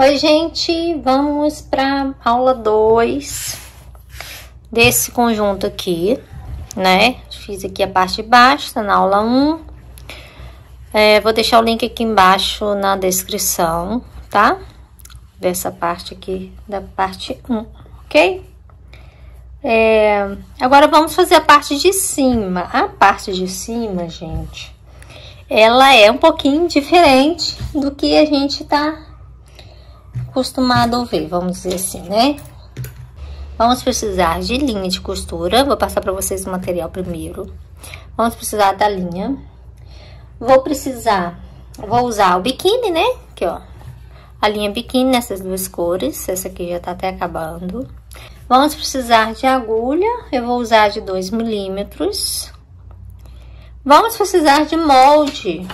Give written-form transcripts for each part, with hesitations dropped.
Oi, gente, vamos para aula 2 desse conjunto aqui, né? Fiz aqui a parte de baixo, tá na aula 1. Vou deixar o link aqui embaixo na descrição, tá? Dessa parte aqui, da parte 1, ok? Agora vamos fazer a parte de cima. A parte de cima, gente, ela é um pouquinho diferente do que a gente tá acostumado a ver, vamos dizer assim, né? Vamos precisar de linha de costura. Vou passar para vocês o material primeiro. Vamos precisar da linha. Vou usar o biquíni, né? Aqui, ó. A linha biquíni nessas duas cores. Essa aqui já tá até acabando. Vamos precisar de agulha. Eu vou usar de 2 milímetros. Vamos precisar de molde.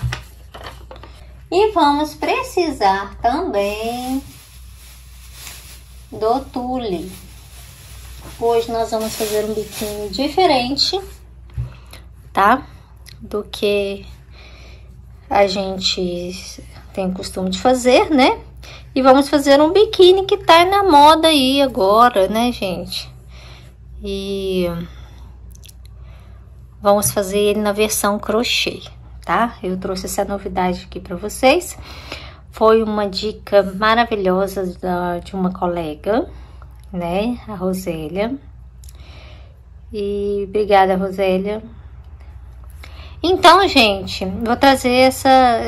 E vamos precisar também do tule. Hoje nós vamos fazer um biquíni diferente, tá? Do que a gente tem costume de fazer, né? E vamos fazer um biquíni que tá na moda aí agora, né, gente? E vamos fazer ele na versão crochê, tá? Eu trouxe essa novidade aqui pra vocês. Foi uma dica maravilhosa de uma colega, né? A Rosélia. E obrigada, Rosélia. Então, gente, vou trazer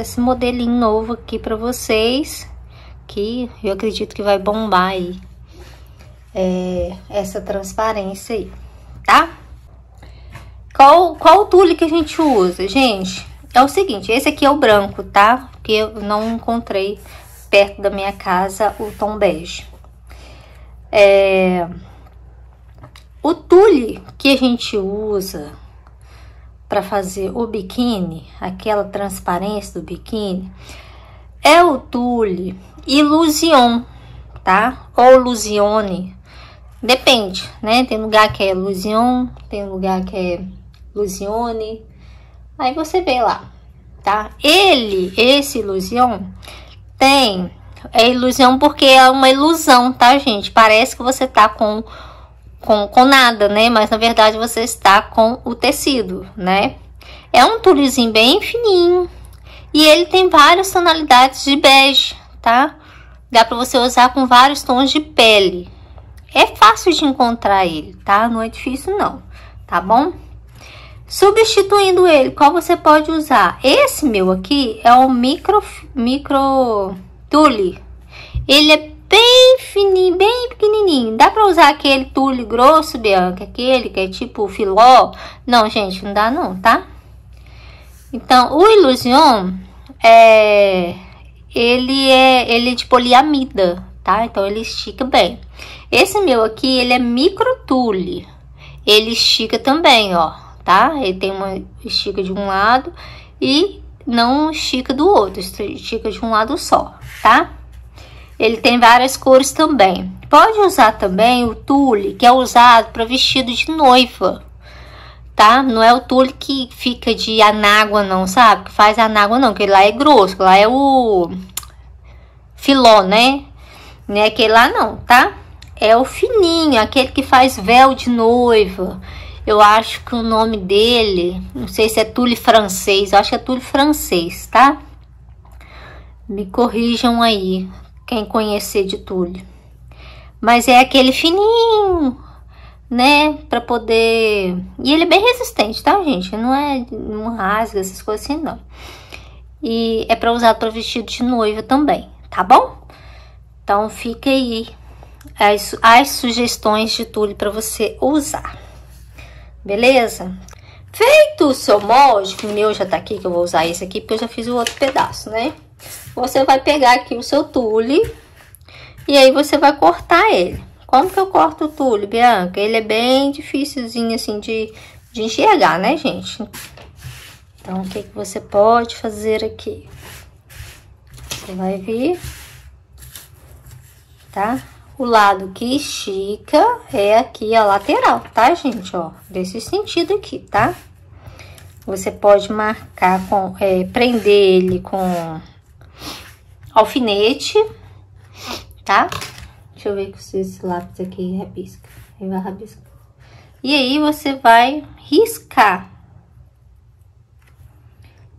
esse modelinho novo aqui pra vocês, que eu acredito que vai bombar aí essa transparência aí, tá? Qual o tule que a gente usa, gente? É o seguinte, esse aqui é o branco, tá? Porque eu não encontrei perto da minha casa o tom bege. O tule que a gente usa para fazer o biquíni, aquela transparência do biquíni, é o tule Illusion, tá? Ou Illusione, depende, né? Tem lugar que é Illusion, tem lugar que é Illusione. Aí você vê lá, tá? Esse Illusion é ilusão porque é uma ilusão, tá, gente? Parece que você tá com nada, né? Mas na verdade você está com o tecido, né? É um tulezinho bem fininho e ele tem várias tonalidades de bege, tá? Dá pra você usar com vários tons de pele. É fácil de encontrar ele, tá? Não é difícil não, tá bom? Substituindo ele, qual você pode usar? Esse meu aqui é o micro tule. Ele é bem fininho, bem pequenininho. Dá pra usar aquele tule grosso, Bianca? Aquele que é tipo filó? Não, gente, não dá não, tá? Então, o Illusion, ele é de poliamida, tá? Então, ele estica bem. Esse meu aqui, ele é micro tule. Ele estica também, ó. Tá? Ele tem uma estica de um lado e não estica do outro, estica de um lado só, tá? Ele tem várias cores também. Pode usar também o tule que é usado para vestido de noiva, tá? Não é o tule que fica de anágua não, sabe? Que faz anágua não, que lá é grosso, lá é o filó, né? Não é aquele lá não, tá? É o fininho, aquele que faz véu de noiva. Eu acho que o nome dele, não sei se é tule francês, eu acho que é tule francês, tá? Me corrijam aí, quem conhecer de tule. Mas é aquele fininho, né? Pra poder... E ele é bem resistente, tá, gente? Não rasga, essas coisas assim, não. E é pra usar para vestido de noiva também, tá bom? Então, fica aí as sugestões de tule pra você usar. Beleza? Feito o seu molde, que o meu já tá aqui, que eu vou usar esse aqui, porque eu já fiz o outro pedaço, né? Você vai pegar aqui o seu tule e aí você vai cortar ele. Como que eu corto o tule, Bianca? Ele é bem dificilzinho, assim, de enxergar, né, gente? Então, o que você pode fazer aqui? Você vai vir, tá? O lado que estica é aqui a lateral, tá, gente? Ó, desse sentido aqui, tá? Você pode marcar prender ele com alfinete tá? Deixa eu ver se esse lápis aqui rabisca. Ele vai rabiscar. E aí, você vai riscar.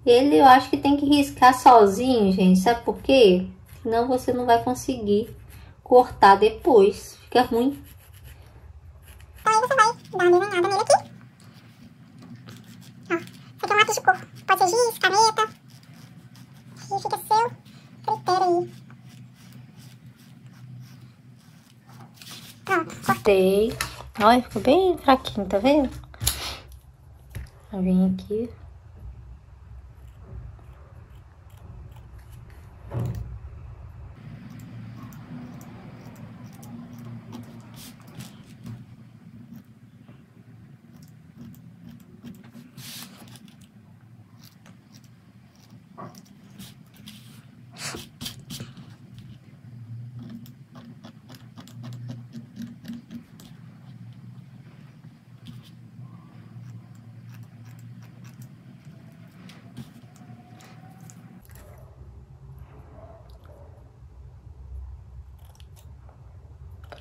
Ele, eu acho que tem que riscar sozinho, gente. Sabe por quê? Senão você não vai conseguir cortar depois. Fica ruim. Aí você vai dar uma desenhada nele aqui. Ó, esse aqui é um lápis de cor. Pode ser giz, caneta. E fica seu critério aí. Pronto. Cortei. Olha, ficou bem fraquinho, tá vendo? Eu vim aqui.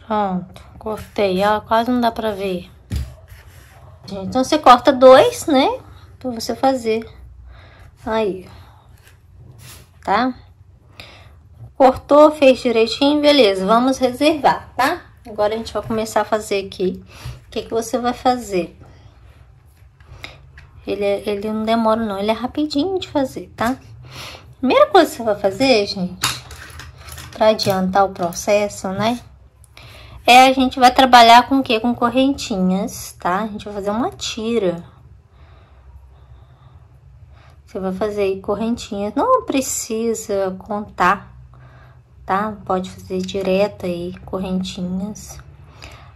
Pronto, cortei, ó, quase não dá pra ver. Então, você corta 2, né? Pra você fazer. Aí. Tá? Cortou, fez direitinho, beleza. Vamos reservar, tá? Agora, a gente vai começar a fazer aqui. O que você vai fazer? Ele não demora, não. Ele é rapidinho de fazer, tá? Primeira coisa que você vai fazer, gente, pra adiantar o processo, né? A gente vai trabalhar com o quê? Com correntinhas, tá? A gente vai fazer uma tira. Você vai fazer aí correntinhas. Não precisa contar, tá? Pode fazer direto aí, correntinhas.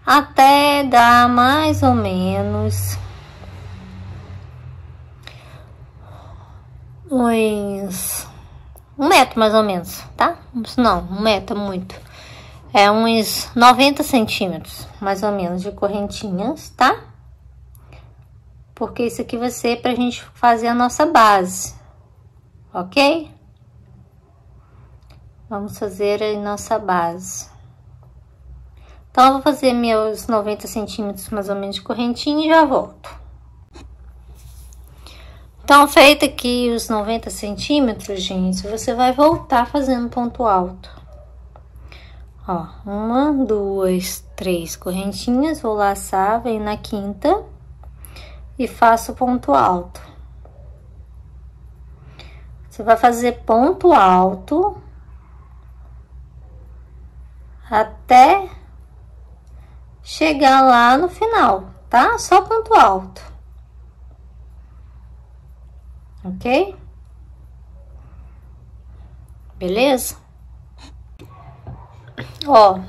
Até dar mais ou menos uns 1 metro, mais ou menos, tá? Não, 1 metro é muito. É uns 90 centímetros, mais ou menos, de correntinhas, tá? Porque isso aqui vai ser pra gente fazer a nossa base, ok? Vamos fazer a nossa base. Então, eu vou fazer meus 90 centímetros, mais ou menos, de correntinha e já volto. Então, feito aqui os 90 centímetros, gente, você vai voltar fazendo ponto alto. Ó, 1, 2, 3 correntinhas, vou laçar, venho na quinta e faço ponto alto. Você vai fazer ponto alto até chegar lá no final, tá? Só ponto alto. Ok? Beleza? Ó,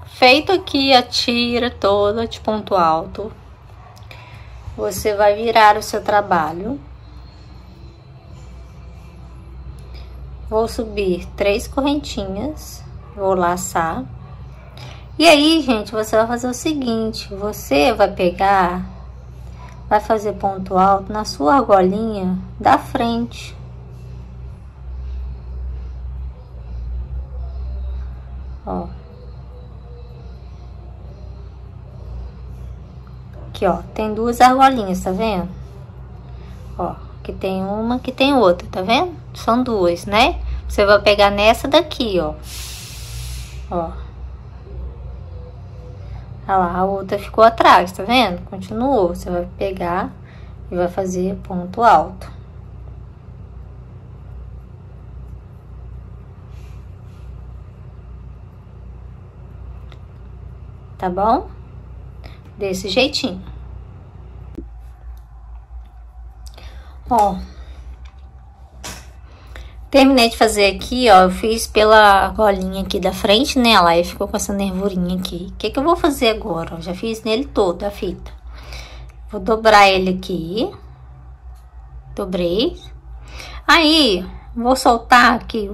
feito aqui a tira toda de ponto alto, você vai virar o seu trabalho. Vou subir 3 correntinhas, vou laçar. E aí, gente, você vai fazer o seguinte, você vai pegar, vai fazer ponto alto na sua argolinha da frente. Ó. Aqui, ó, tem 2 argolinhas, tá vendo? Ó, aqui tem uma, aqui tem outra, tá vendo? São 2, né? Você vai pegar nessa daqui, ó. Ó. Olha lá, a outra ficou atrás, tá vendo? Continuou. Você vai pegar e vai fazer ponto alto. Tá bom? Desse jeitinho. Ó. Terminei de fazer aqui, ó. Eu fiz pela golinha aqui da frente, né? Lá, e ficou com essa nervurinha aqui. O que que eu vou fazer agora? Eu já fiz nele todo a fita. Vou dobrar ele aqui. Dobrei. Aí, vou soltar aqui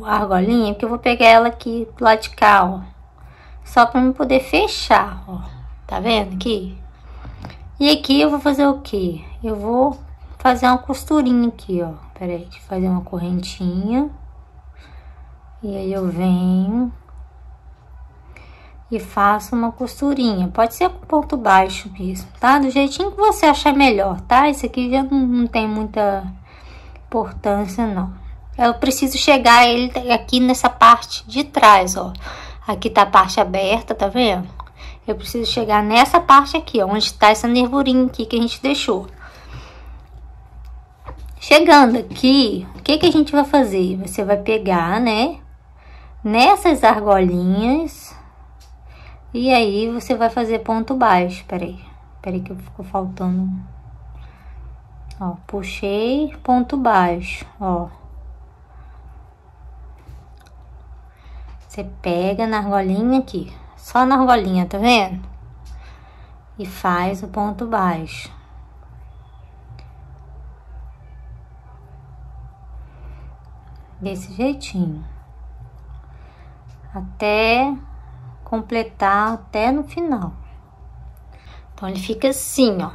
a argolinha, porque eu vou pegar ela aqui do lado de cá, ó. Só pra eu poder fechar, ó. Tá vendo aqui? E aqui eu vou fazer o quê? Eu vou fazer uma costurinha aqui, ó. Pera aí, deixa eu fazer uma correntinha. E aí eu venho e faço uma costurinha. Pode ser com ponto baixo mesmo, tá? Do jeitinho que você achar melhor, tá? Isso aqui já não tem muita importância, não. Eu preciso chegar ele aqui nessa parte de trás, ó. Aqui tá a parte aberta, tá vendo? Eu preciso chegar nessa parte aqui, ó, onde tá essa nervurinha aqui que a gente deixou. Chegando aqui, o que que a gente vai fazer? Você vai pegar, né, nessas argolinhas, e aí você vai fazer ponto baixo. Peraí que ficou faltando. Ó, puxei, ponto baixo, ó. Você pega na argolinha aqui, só na argolinha, tá vendo? E faz o ponto baixo. Desse jeitinho. Até completar, até no final. Então, ele fica assim, ó.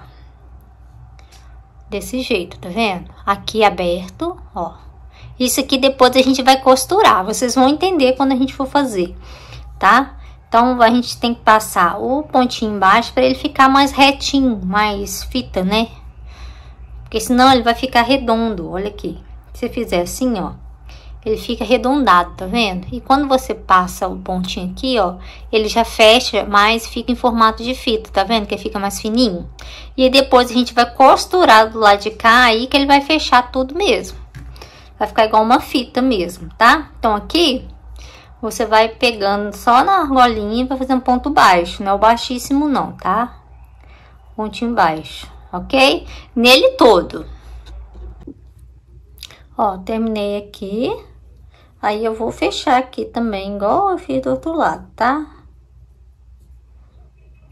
Desse jeito, tá vendo? Aqui aberto, ó. Isso aqui depois a gente vai costurar. Vocês vão entender quando a gente for fazer, tá? Então, a gente tem que passar o pontinho embaixo para ele ficar mais retinho, mais fita, né? Porque senão ele vai ficar redondo, olha aqui. Se você fizer assim, ó, ele fica arredondado, tá vendo? E quando você passa o pontinho aqui, ó, ele já fecha, mas fica em formato de fita, tá vendo? Que fica mais fininho. E aí depois a gente vai costurar do lado de cá, aí que ele vai fechar tudo mesmo. Vai ficar igual uma fita mesmo, tá? Então, aqui, você vai pegando só na argolinha e vai fazer um ponto baixo. Não é o baixíssimo, não, tá? Pontinho baixo, ok? Nele todo. Ó, terminei aqui. Aí, eu vou fechar aqui também, igual eu fiz do outro lado, tá?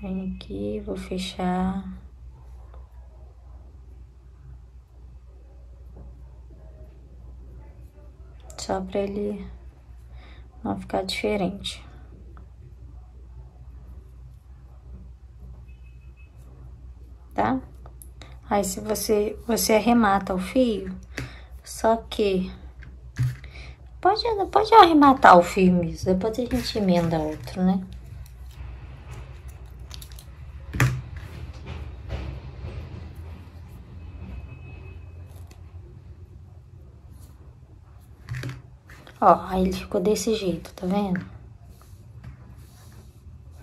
Vem aqui, vou fechar. Só pra ele não ficar diferente. Tá? Aí, se você arremata o fio, só que pode arrematar o fio mesmo, depois a gente emenda outro, né? Ó, aí ele ficou desse jeito, tá vendo?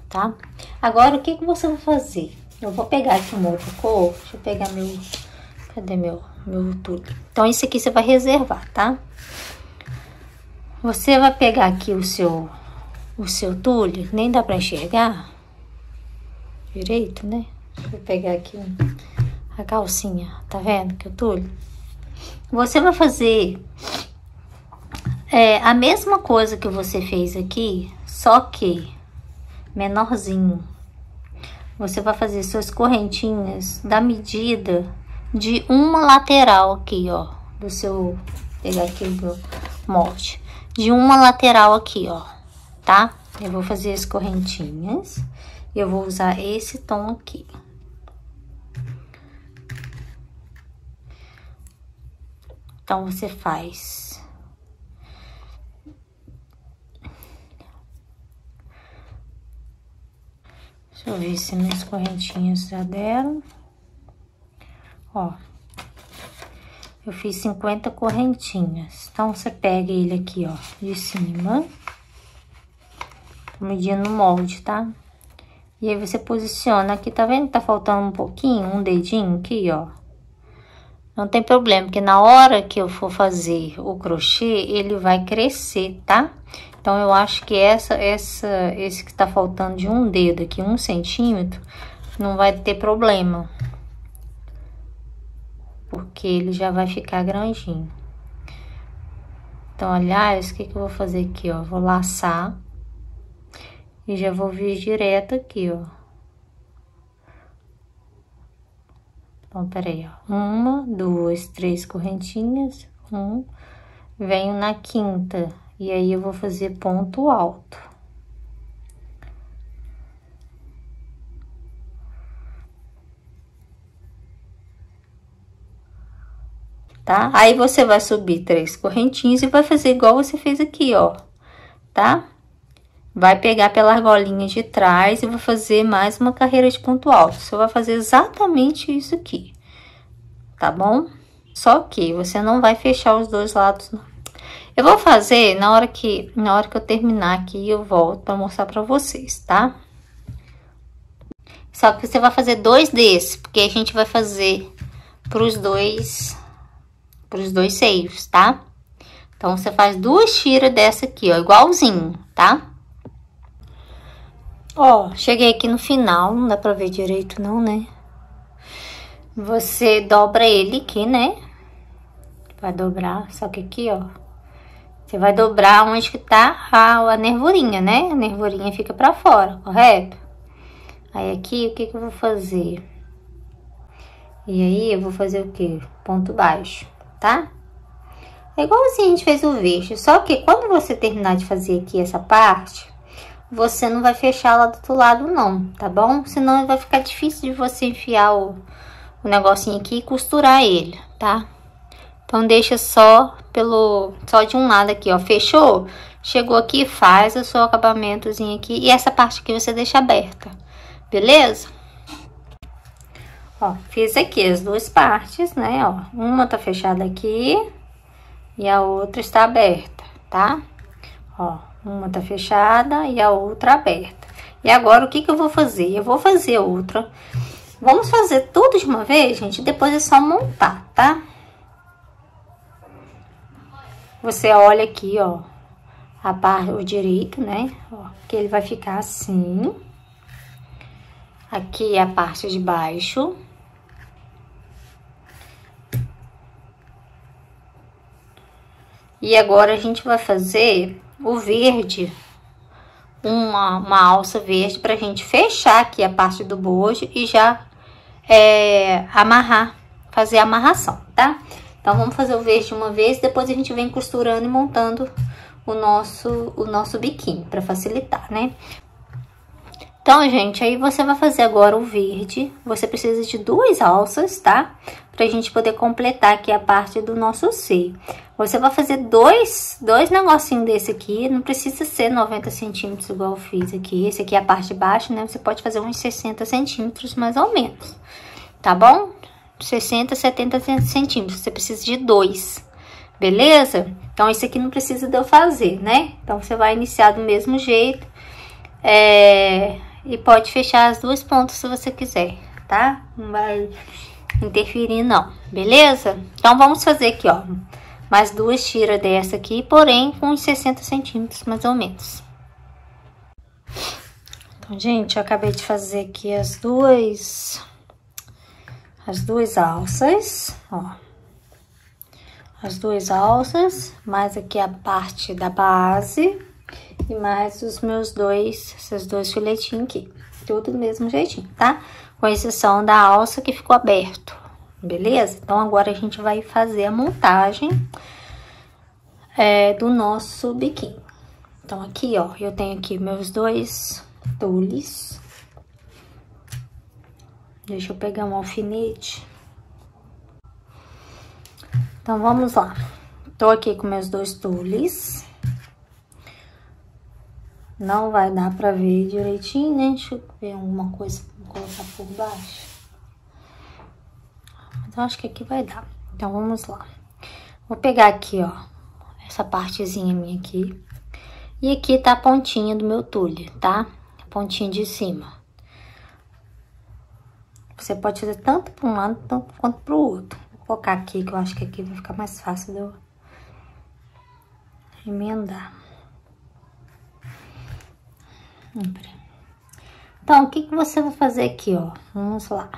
Tá? Agora, o que que você vai fazer? Eu vou pegar aqui uma outra cor, deixa eu pegar meu... Cadê meu tudo? Então, isso aqui você vai reservar, tá? Você vai pegar aqui o seu tule, nem dá pra enxergar direito, né? Deixa eu pegar aqui a calcinha, tá vendo que o tule? Você vai fazer... a mesma coisa que você fez aqui, só que menorzinho. Você vai fazer suas correntinhas da medida de uma lateral aqui, ó, do seu... Vou pegar aqui o molde. De uma lateral aqui, ó, tá? Eu vou fazer as correntinhas e eu vou usar esse tom aqui. Então, você faz... Deixa eu ver se minhas correntinhas já deram. Ó, eu fiz 50 correntinhas. Então, você pega ele aqui, ó, de cima. Tô medindo no molde, tá? E aí, você posiciona aqui, tá vendo? Tá faltando um pouquinho, um dedinho aqui, ó. Não tem problema, porque na hora que eu for fazer o crochê, ele vai crescer, tá? Então, eu acho que esse que tá faltando de um dedo aqui, 1 centímetro, não vai ter problema. Porque ele já vai ficar grandinho. Então, aliás, o que que eu vou fazer aqui, ó? Vou laçar e já vou vir direto aqui, ó. Então, peraí, ó. 1, 2, 3 correntinhas, venho na quinta. E aí, eu vou fazer ponto alto. Tá? Aí, você vai subir 3 correntinhas e vai fazer igual você fez aqui, ó. Tá? vai pegar pela argolinha de trás e vai fazer mais uma carreira de ponto alto. Você vai fazer exatamente isso aqui, tá bom? Só que você não vai fechar os dois lados, não. Eu vou fazer na hora que eu terminar aqui, eu volto para mostrar para vocês, tá? Só que você vai fazer 2 desses, porque a gente vai fazer pros dois seios, tá? Então, você faz 2 tiras dessa aqui, ó, igualzinho, tá? Ó, cheguei aqui no final, não dá pra ver direito não, né? Você dobra ele aqui, né? Vai dobrar, só que aqui, ó, você vai dobrar onde que tá a nervurinha, né? A nervurinha fica pra fora, correto? Aí aqui, o que que eu vou fazer? E aí, eu vou fazer o quê? Ponto baixo, tá? É igualzinho a gente fez o verso, só que quando você terminar de fazer aqui essa parte, você não vai fechar lá do outro lado não, tá bom? Senão vai ficar difícil de você enfiar o negocinho aqui e costurar ele, tá? Então, deixa só de um lado aqui, ó, fechou? Chegou aqui, faz o seu acabamentozinho aqui e essa parte aqui você deixa aberta, beleza? Ó, fiz aqui as 2 partes, né, ó, uma tá fechada aqui e a outra está aberta, tá? Ó, uma tá fechada e a outra aberta. E agora, o que que eu vou fazer? Eu vou fazer outra. Vamos fazer tudo de uma vez, gente, depois é só montar, tá? Você olha aqui, ó, o direito, né? Ó, que ele vai ficar assim. Aqui é a parte de baixo. E agora a gente vai fazer o verde, uma alça verde pra gente fechar aqui a parte do bojo e já amarrar, fazer a amarração, tá? Então, vamos fazer o verde uma vez, depois a gente vem costurando e montando o nosso biquinho, pra facilitar, né? Então, gente, aí você vai fazer agora o verde. Você precisa de 2 alças, tá? Pra gente poder completar aqui a parte do nosso seio. Você vai fazer dois negocinhos desse aqui. Não precisa ser 90 centímetros igual eu fiz aqui. Esse aqui é a parte de baixo, né? Você pode fazer uns 60 centímetros mais ou menos, tá bom? 60, 70 centímetros. Você precisa de 2, beleza? Então, esse aqui não precisa de eu fazer, né? Então, você vai iniciar do mesmo jeito. E pode fechar as 2 pontas se você quiser, tá? Não vai interferir não, beleza? Então, vamos fazer aqui, ó, mais 2 tiras dessa aqui, porém, com uns 60 centímetros, mais ou menos. Então, gente, eu acabei de fazer aqui as duas alças, ó. As 2 alças, mais aqui a parte da base e mais esses 2 filetinhos aqui. Tudo do mesmo jeitinho, tá? Com exceção da alça que ficou aberto, beleza? Então, agora a gente vai fazer a montagem do nosso biquinho. Então, aqui, ó, eu tenho aqui meus 2 tules. Deixa eu pegar um alfinete. Então, vamos lá. Tô aqui com meus 2 tules. Não vai dar pra ver direitinho, né? Deixa eu ver alguma coisa pra colocar por baixo. Mas eu acho que aqui vai dar. Então, vamos lá. Vou pegar aqui, ó, essa partezinha minha aqui. E aqui tá a pontinha do meu tule, tá? A pontinha de cima. Você pode fazer tanto para um lado quanto para o outro. Vou colocar aqui, que eu acho que aqui vai ficar mais fácil de eu emendar. Então, o que que você vai fazer aqui, ó? Vamos lá.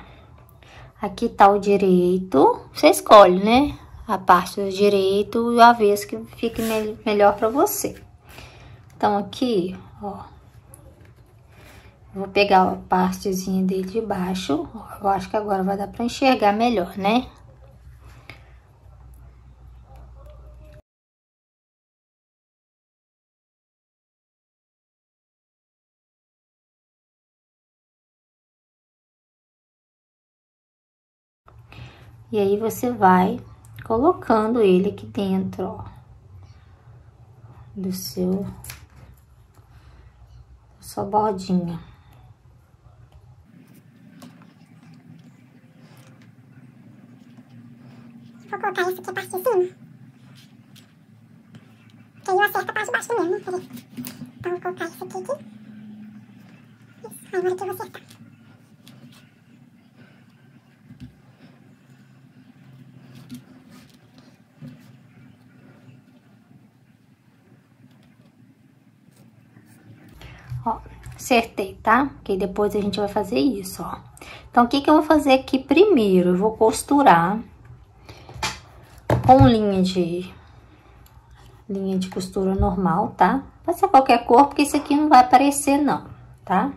Aqui tá o direito. Você escolhe, né? A parte do direito e o avesso que fique melhor para você. Então, aqui, ó. Vou pegar a partezinha dele de baixo. Eu acho que agora vai dar pra enxergar melhor, né? E aí, você vai colocando ele aqui dentro, ó, do seu só bordinha. Vou colocar isso aqui a parte de cima. Que aí eu acerto a parte de baixo também, né? Peraí. Então vou colocar isso aqui. Isso, agora que eu vou acertar. Ó, acertei, tá? Porque depois a gente vai fazer isso, ó. Então, o que que eu vou fazer aqui primeiro? Eu vou costurar com linha de costura normal, tá? Pode ser qualquer cor, porque isso aqui não vai aparecer não, tá?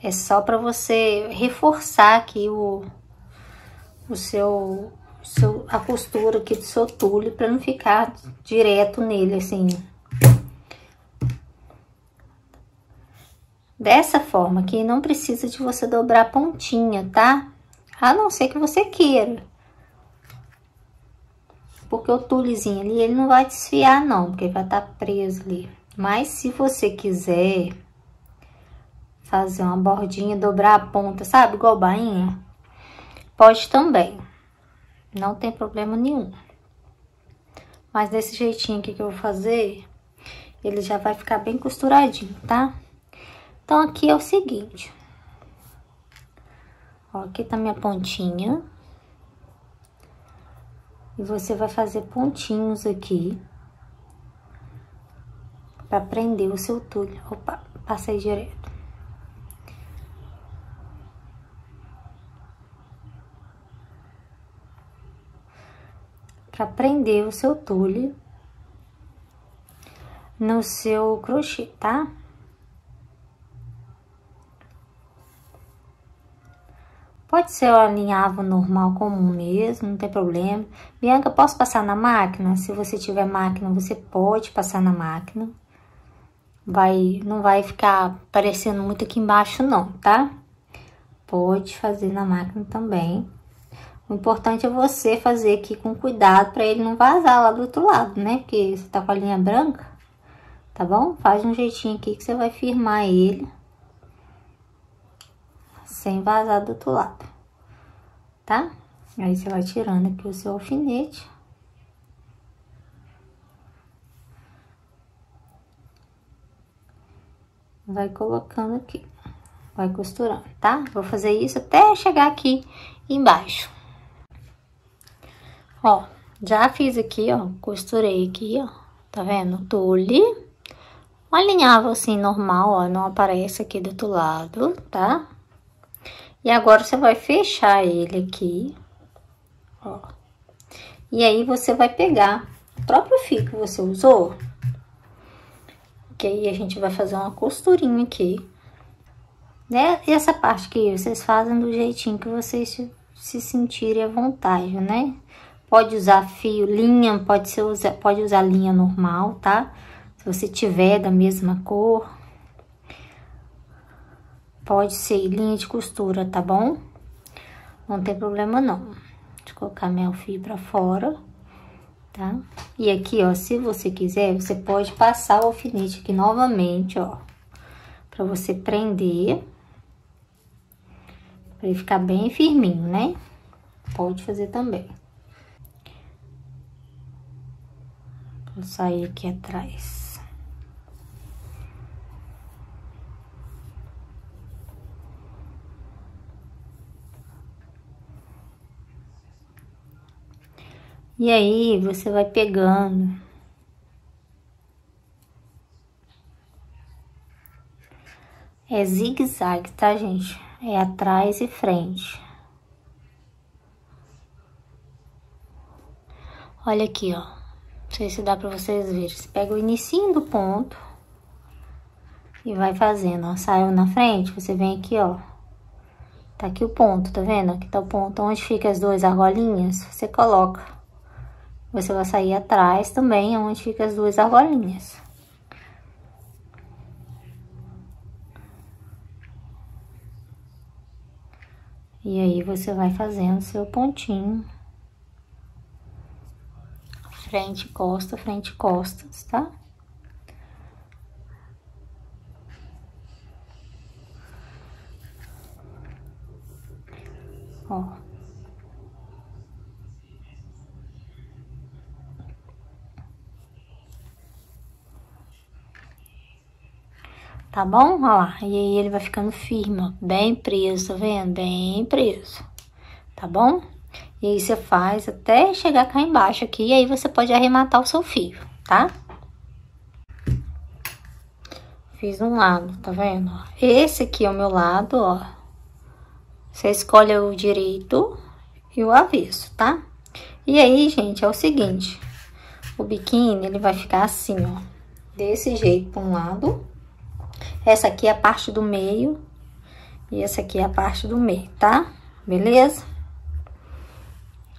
É só pra você reforçar aqui a costura aqui do seu tule, pra não ficar direto nele, assim. Dessa forma aqui, não precisa de você dobrar a pontinha, tá? A não ser que você queira. Porque o tulezinho ali, ele não vai desfiar não, porque vai estar preso ali. Mas se você quiser fazer uma bordinha, dobrar a ponta, sabe? Igual bainha, pode também. Não tem problema nenhum. Mas desse jeitinho aqui que eu vou fazer, ele já vai ficar bem costuradinho, tá? Então, aqui é o seguinte. Ó, aqui tá minha pontinha. E você vai fazer pontinhos aqui. Pra prender o seu tule. Opa, passei direto. Pra prender o seu tule no seu crochê, tá? Pode ser o alinhavo normal, comum mesmo, não tem problema. Bianca, posso passar na máquina? Se você tiver máquina, você pode passar na máquina. Não vai ficar aparecendo muito aqui embaixo não, tá? Pode fazer na máquina também. O importante é você fazer aqui com cuidado pra ele não vazar lá do outro lado, né? Porque você tá com a linha branca, tá bom? Faz um jeitinho aqui que você vai firmar ele. Sem vazar do outro lado, tá? Aí você vai tirando aqui o seu alfinete. Vai colocando aqui. Vai costurando, tá? Vou fazer isso até chegar aqui embaixo. Ó, já fiz aqui, ó. Costurei aqui, ó. Tá vendo? Tule. Um alinhavo assim, normal, ó. Não aparece aqui do outro lado, tá? E agora, você vai fechar ele aqui, ó. E aí, você vai pegar o próprio fio que você usou. Que aí, a gente vai fazer uma costurinha aqui. Né? E essa parte aqui, vocês fazem do jeitinho que vocês se sentirem à vontade, né? Pode usar fio, linha, pode usar linha normal, tá? Se você tiver da mesma cor. Pode ser linha de costura, tá bom? Não tem problema não. Deixa eu colocar meu fio pra fora, tá? E aqui, ó, se você quiser, você pode passar o alfinete aqui novamente, ó. Pra você prender. Pra ele ficar bem firminho, né? Pode fazer também. Vou sair aqui atrás. E aí, você vai pegando. É zigue-zague, tá, gente? É atrás e frente. Olha aqui, ó. Não sei se dá pra vocês verem. Você pega o inicinho do ponto e vai fazendo, ó. Saiu na frente, você vem aqui, ó. Tá aqui o ponto, tá vendo? Aqui tá o ponto onde fica as duas argolinhas. Você coloca. Você vai sair atrás também, onde fica as duas argolinhas. E aí, você vai fazendo seu pontinho. Frente, costas, tá? ó. Tá bom? Ó lá, e aí ele vai ficando firme, ó, bem preso, tá vendo? Bem preso, tá bom? E aí você faz até chegar cá embaixo aqui, e aí você pode arrematar o seu fio, tá? Fiz um lado, tá vendo? Esse aqui é o meu lado, ó. Você escolhe o direito e o avesso, tá? E aí, gente, é o seguinte, o biquíni, ele vai ficar assim, ó, desse jeito pra um lado. Essa aqui é a parte do meio e essa aqui é a parte do meio, tá? Beleza?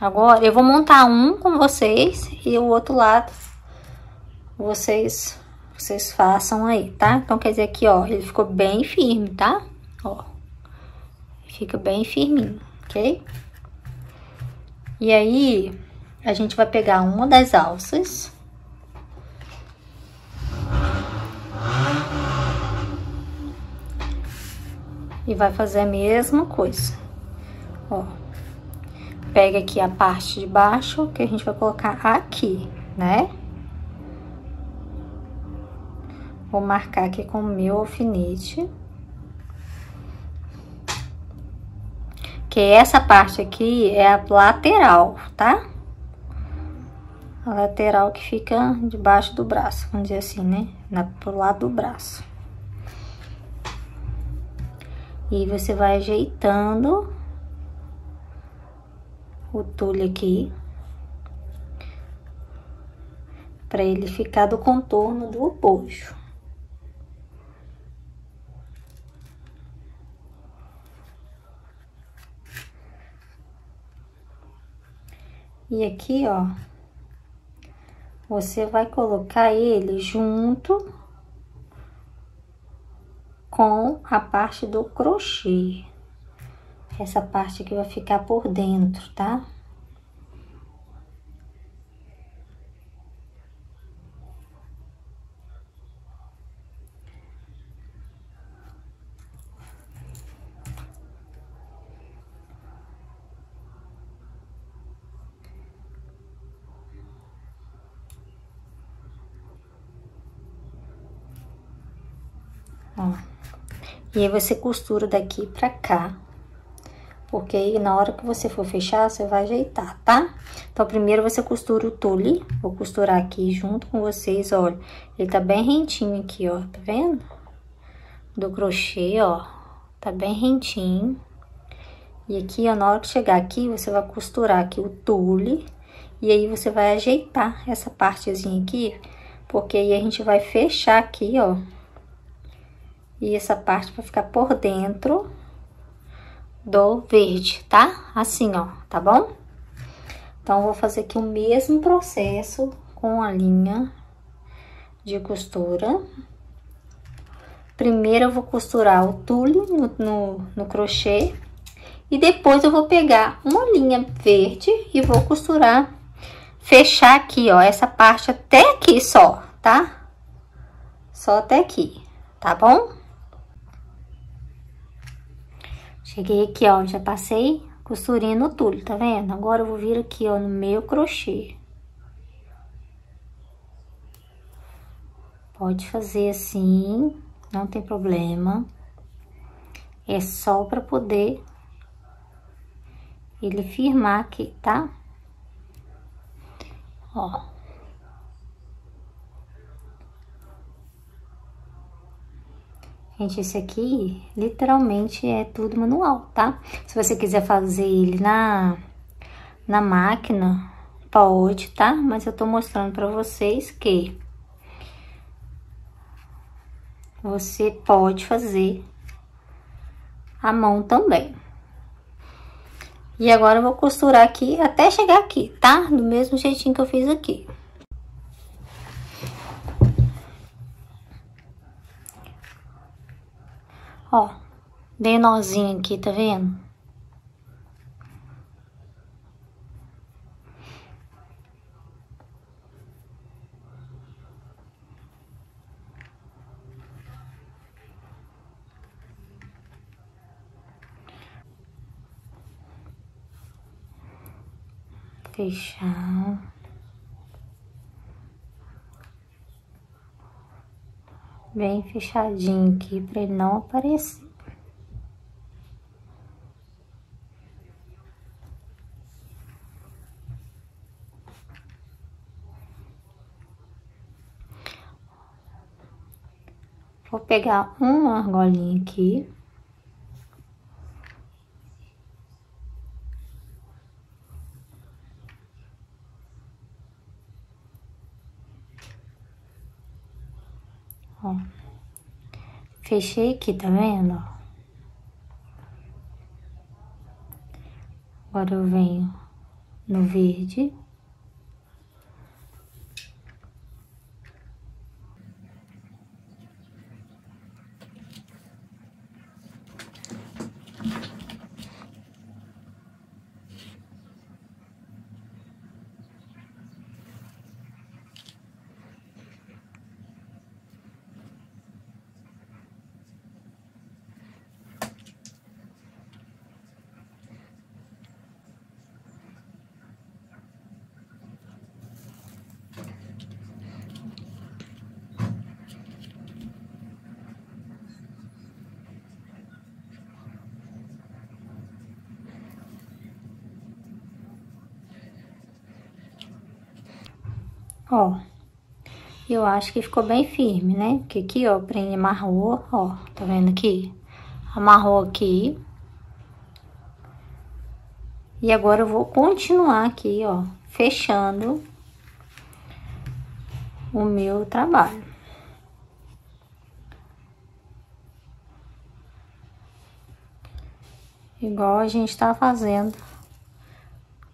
Agora, eu vou montar um com vocês e o outro lado vocês façam aí, tá? Então, quer dizer aqui, ó, ele ficou bem firme, tá? Ó, fica bem firminho, ok? E aí, a gente vai pegar uma das alças. E vai fazer a mesma coisa, ó. Pega aqui a parte de baixo, que a gente vai colocar aqui, né? Vou marcar aqui com o meu alfinete. Que essa parte aqui é a lateral, tá? A lateral que fica debaixo do braço, vamos dizer assim, né? Pro lado do braço. E você vai ajeitando o tule aqui. Pra ele ficar do contorno do bojo. E aqui, ó, você vai colocar ele junto com a parte do crochê. Essa parte aqui vai ficar por dentro, tá? Ó. E aí você costura daqui pra cá. Porque aí na hora que você for fechar, você vai ajeitar, tá? Então primeiro você costura o tule. Vou costurar aqui junto com vocês, olha. Ele tá bem rentinho aqui, ó, tá vendo? Do crochê, ó. Tá bem rentinho. E aqui, ó, na hora que chegar aqui, você vai costurar aqui o tule. E aí você vai ajeitar essa partezinha aqui. Porque aí a gente vai fechar aqui, ó. E essa parte vai ficar por dentro do verde, tá? Assim, ó, tá bom? Então, eu vou fazer aqui o mesmo processo com a linha de costura. Primeiro, eu vou costurar o tule no crochê. E depois, eu vou pegar uma linha verde e vou costurar, fechar aqui, ó, essa parte até aqui só, tá? Só até aqui, tá bom? Cheguei aqui, ó, já passei costurinha no tule, tá vendo? Agora eu vou vir aqui, ó, no meu crochê. Pode fazer assim, não tem problema. É só pra poder ele firmar aqui, tá? Ó. Gente, esse aqui, literalmente, é tudo manual, tá? Se você quiser fazer ele na máquina, pode, tá? Mas eu tô mostrando pra vocês que você pode fazer à mão também. E agora eu vou costurar aqui até chegar aqui, tá? Do mesmo jeitinho que eu fiz aqui. Ó, dei nozinho aqui, tá vendo? Fechar. Bem fechadinho aqui pra ele não aparecer. Vou pegar uma argolinha aqui. Ó. Fechei aqui, tá vendo? Agora eu venho no verde. Ó, eu acho que ficou bem firme, né? Porque aqui, ó, prende, amarrou, ó, tá vendo aqui? Amarrou aqui. E agora eu vou continuar aqui, ó, fechando o meu trabalho. Igual a gente tá fazendo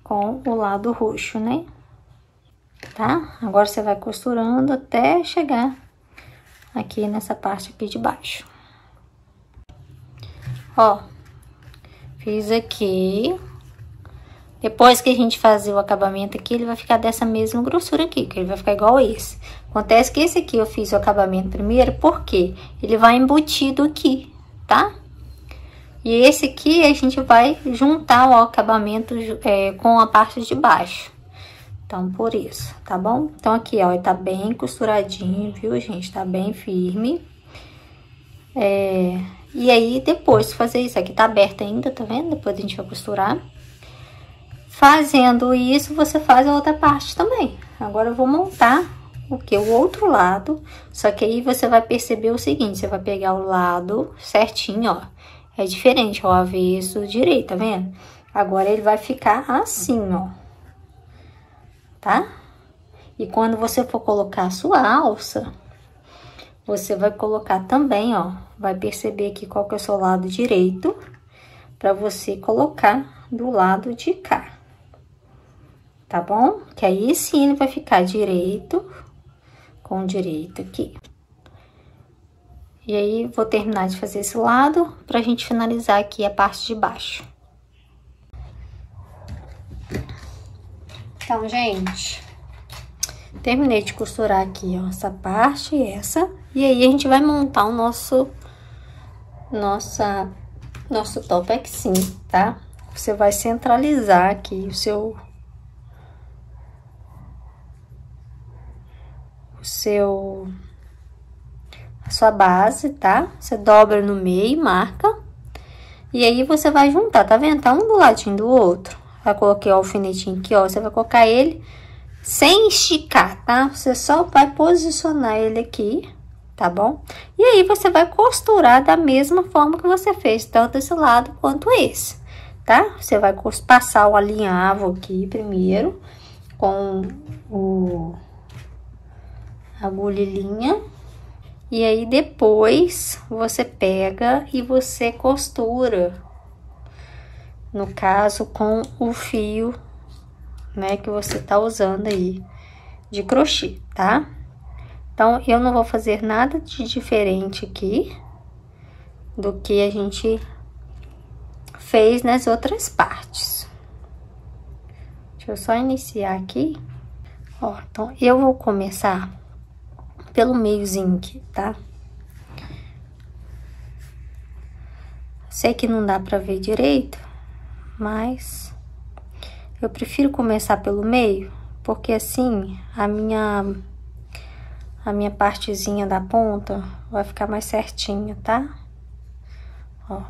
com o lado roxo, né? Tá? Agora você vai costurando até chegar aqui nessa parte aqui de baixo. Ó, fiz aqui. Depois que a gente fazer o acabamento aqui, ele vai ficar dessa mesma grossura aqui, que ele vai ficar igual esse. Acontece que esse aqui eu fiz o acabamento primeiro, porque ele vai embutido aqui, tá? E esse aqui a gente vai juntar o acabamento com a parte de baixo. Então, por isso, tá bom? Então, aqui, ó, tá bem costuradinho, viu, gente? Tá bem firme. E aí, depois de fazer isso, aqui tá aberto ainda, tá vendo? Depois a gente vai costurar. Fazendo isso, você faz a outra parte também. Agora, eu vou montar o que? O outro lado. Só que aí, você vai perceber o seguinte, você vai pegar o lado certinho, ó. É diferente, ó, avesso, direito, tá vendo? Agora, ele vai ficar assim, ó. Tá? E quando você for colocar a sua alça, você vai colocar também, ó, vai perceber aqui qual que é o seu lado direito, pra você colocar do lado de cá. Tá bom? Que aí sim ele vai ficar direito com direito aqui. E aí, vou terminar de fazer esse lado pra gente finalizar aqui a parte de baixo. Então, gente, terminei de costurar aqui, ó, essa parte e essa. E aí, a gente vai montar o nosso topexinho, tá? Você vai centralizar aqui a sua base, tá? Você dobra no meio e marca. E aí, você vai juntar, tá vendo? Tá um do ladinho do outro. Eu coloquei o alfinetinho aqui, ó. Você vai colocar ele sem esticar, tá? Você só vai posicionar ele aqui, tá bom? E aí, você vai costurar da mesma forma que você fez, tanto esse lado quanto esse, tá? Você vai passar o alinhavo aqui primeiro, com a agulha e linha. E aí, depois, você pega e você costura. No caso, com o fio, né, que você tá usando aí de crochê, tá? Então, eu não vou fazer nada de diferente aqui do que a gente fez nas outras partes. Deixa eu só iniciar aqui. Ó, então, eu vou começar pelo meiozinho aqui, tá? Sei que não dá pra ver direito, mas Eu prefiro começar pelo meio, porque assim a minha partezinha da ponta vai ficar mais certinha, tá? Ó.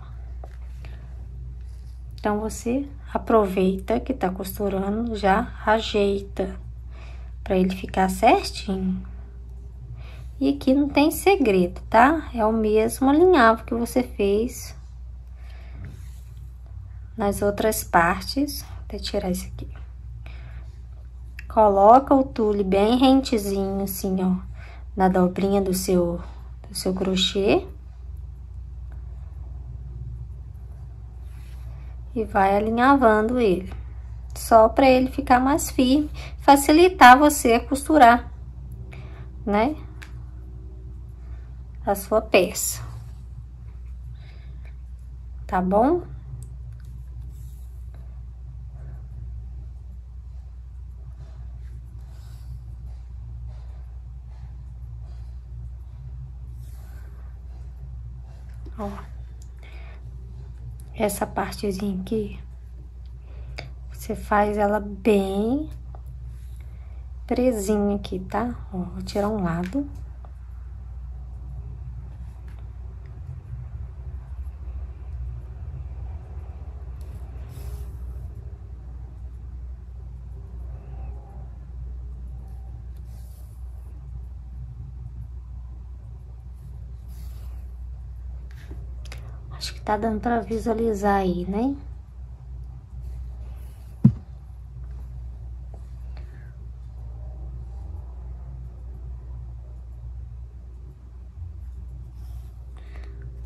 Então, você aproveita que tá costurando, já ajeita pra ele ficar certinho. E aqui não tem segredo, tá? É o mesmo alinhavo que você fez nas outras partes. Vou tirar isso aqui. Coloca o tule bem rentezinho, assim, ó, na dobrinha do seu crochê. E vai alinhavando ele, só para ele ficar mais firme, facilitar você a costurar, né? A sua peça. Tá bom? Ó. Essa partezinha aqui, você faz ela bem presinha aqui, tá? Ó, vou tirar um lado. Acho que tá dando pra visualizar aí, né?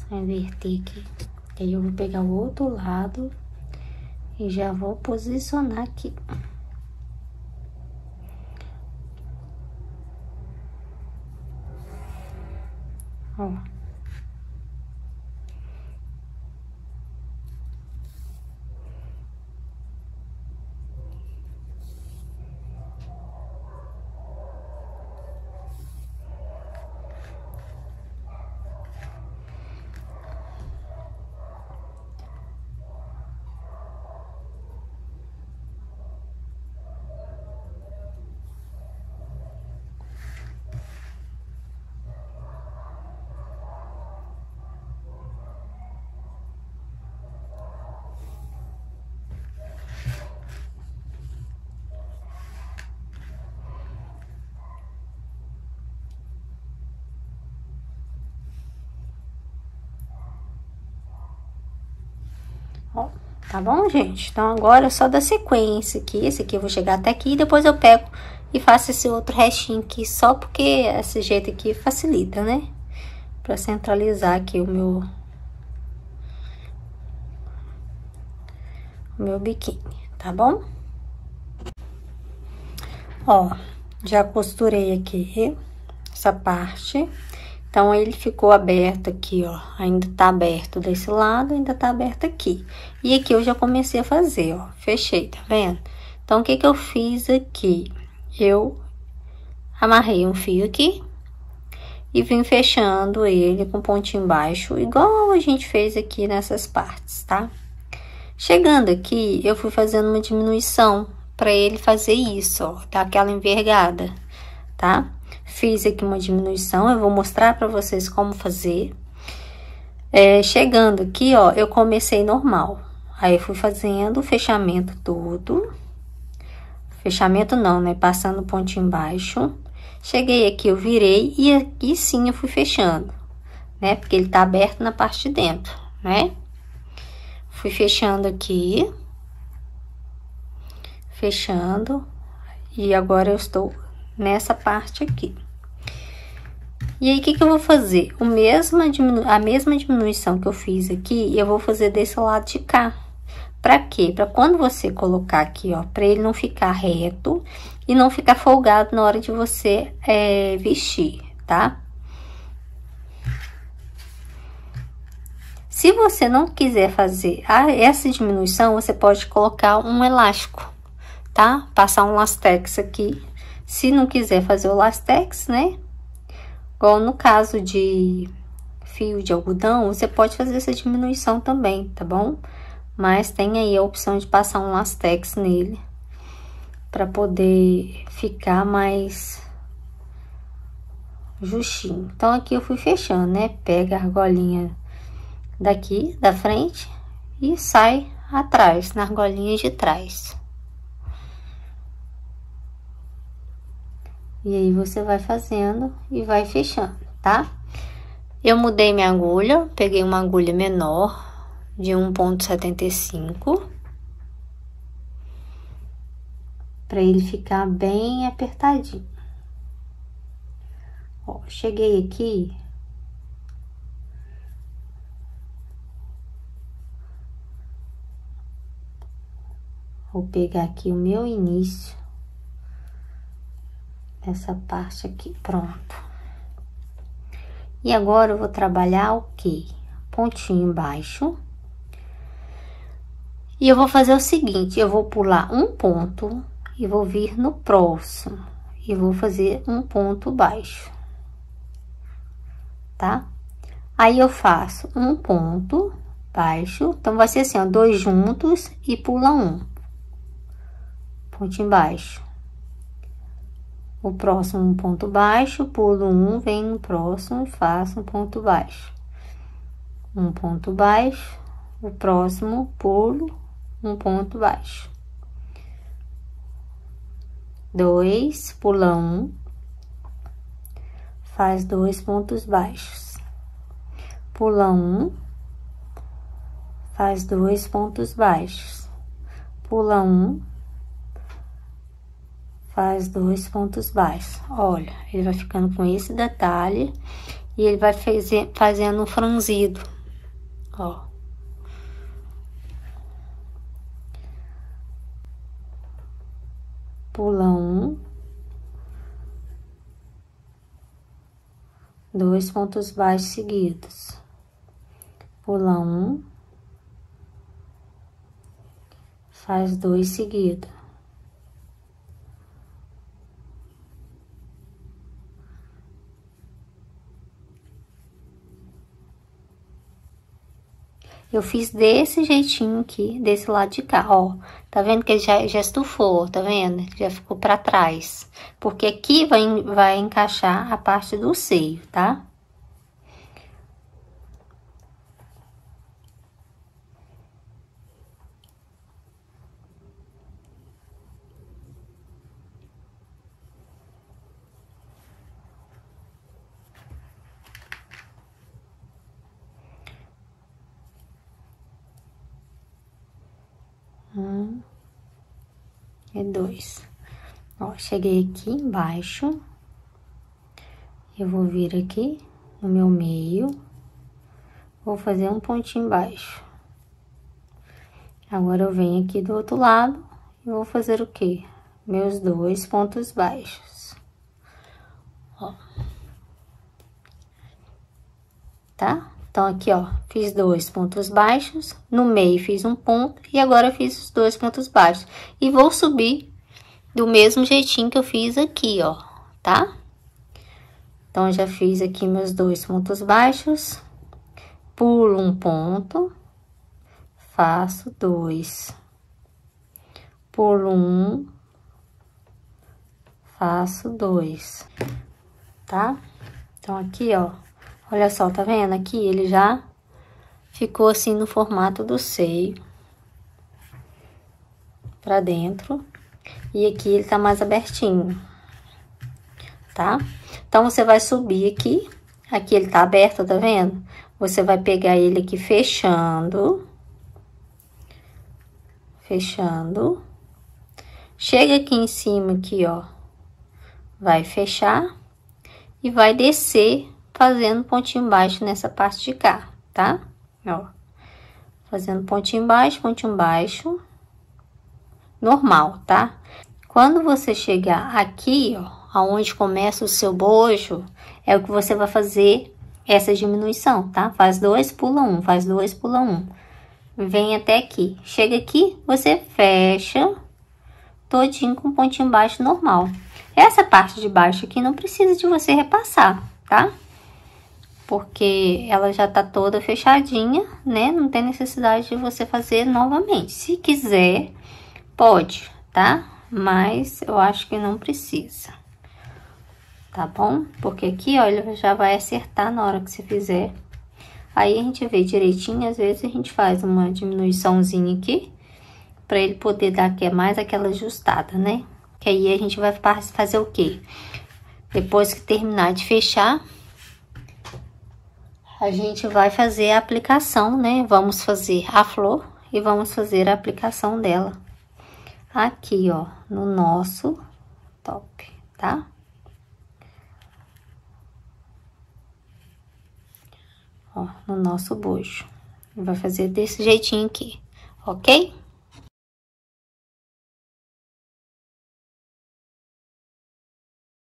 Vou inverter aqui. Aí eu vou pegar o outro lado e já vou posicionar aqui. Ó. Ó, tá bom, gente? Então, agora é só da sequência aqui. Esse aqui eu vou chegar até aqui e depois eu pego e faço esse outro restinho aqui, só porque esse jeito aqui facilita, né? Pra centralizar aqui o meu biquíni, tá bom? Ó, já costurei aqui essa parte. Então, ele ficou aberto aqui, ó. Ainda tá aberto desse lado, ainda tá aberto aqui. E aqui eu já comecei a fazer, ó. Fechei, tá vendo? Então, o que que eu fiz aqui? Eu amarrei um fio aqui e vim fechando ele com pontinho baixo, igual a gente fez aqui nessas partes, tá? Chegando aqui, eu fui fazendo uma diminuição pra ele fazer isso, ó. Dar aquela envergada, tá? Fiz aqui uma diminuição, eu vou mostrar pra vocês como fazer. Chegando aqui, ó, eu comecei normal. Aí, eu fui fazendo o fechamento todo. Fechamento não, né? Passando o pontinho baixo. Cheguei aqui, eu virei e aqui sim eu fui fechando, né? Porque ele tá aberto na parte de dentro, né? Fui fechando aqui. Fechando. E agora eu estou nessa parte aqui. E aí, o que que eu vou fazer? A mesma diminuição que eu fiz aqui, eu vou fazer desse lado de cá. Pra quê? Pra quando você colocar aqui, ó, pra ele não ficar reto e não ficar folgado na hora de você vestir, tá? Se você não quiser fazer essa diminuição, você pode colocar um elástico, tá? Passar um lastex aqui. Se não quiser fazer o lastex, né? Igual no caso de fio de algodão, você pode fazer essa diminuição também, tá bom? Mas tem aí a opção de passar um lastex nele, para poder ficar mais justinho. Então aqui eu fui fechando, né? Pega a argolinha daqui da frente e sai atrás, na argolinha de trás. E aí você vai fazendo e vai fechando, tá? Eu mudei minha agulha, peguei uma agulha menor de 1,75 para ele ficar bem apertadinho. Ó, cheguei aqui, vou pegar aqui o meu início, essa parte aqui, pronto. E agora eu vou trabalhar o quê? Pontinho baixo. E eu vou fazer o seguinte, eu vou pular um ponto e vou vir no próximo. E vou fazer um ponto baixo, tá? Aí eu faço um ponto baixo, então vai ser assim, ó, 2 juntos e pula um. Pontinho baixo. O próximo um ponto baixo, pulo um, vem no próximo e faço um ponto baixo. Um ponto baixo, o próximo pulo, um ponto baixo. 2, pula um, faz 2 pontos baixos. Pula um, faz 2 pontos baixos. Pula um, faz 2 pontos baixos. Olha, ele vai ficando com esse detalhe e ele vai fazendo um franzido, ó. Pula um, 2 pontos baixos seguidos. Pula um, faz 2 seguidos. Eu fiz desse jeitinho aqui, desse lado de cá, ó. Tá vendo que ele já estufou, tá vendo? Já ficou pra trás. Porque aqui vai encaixar a parte do seio, tá? E 2. Ó, cheguei aqui embaixo. Eu vou vir aqui no meu meio. Vou fazer um pontinho baixo. Agora eu venho aqui do outro lado e vou fazer o quê? Meus 2 pontos baixos. Ó. Tá? Então, aqui, ó, fiz 2 pontos baixos, no meio fiz um ponto, e agora eu fiz os 2 pontos baixos. E vou subir do mesmo jeitinho que eu fiz aqui, ó, tá? Então, eu já fiz aqui meus 2 pontos baixos, pulo um ponto, faço 2, pulo um, faço 2, tá? Então, aqui, ó. Olha só, tá vendo? Aqui ele já ficou assim no formato do seio. Pra dentro. E aqui ele tá mais abertinho. Tá? Então, você vai subir aqui. Aqui ele tá aberto, tá vendo? Você vai pegar ele aqui fechando. Fechando. Chega aqui em cima, aqui, ó. Vai fechar. E vai descer fazendo pontinho baixo nessa parte de cá, tá? Ó, fazendo pontinho baixo, normal, tá? Quando você chegar aqui, ó, aonde começa o seu bojo, é o que você vai fazer essa diminuição, tá? Faz 2, pula um, faz 2, pula um. Vem até aqui. Chega aqui, você fecha todinho com pontinho baixo normal. Essa parte de baixo aqui não precisa de você repassar, tá? Porque ela já tá toda fechadinha, né? Não tem necessidade de você fazer novamente. Se quiser, pode, tá? mas eu acho que não precisa, tá bom? Porque aqui, ó, ele já vai acertar na hora que você fizer. Aí a gente vê direitinho, às vezes a gente faz uma diminuiçãozinha aqui, pra ele poder dar mais aquela ajustada, né? Que aí a gente vai fazer o quê? Depois que terminar de fechar, a gente vai fazer a aplicação, né? Vamos fazer a flor e vamos fazer a aplicação dela aqui, ó, no nosso top, tá? Ó, no nosso bojo. Vai fazer desse jeitinho aqui, ok?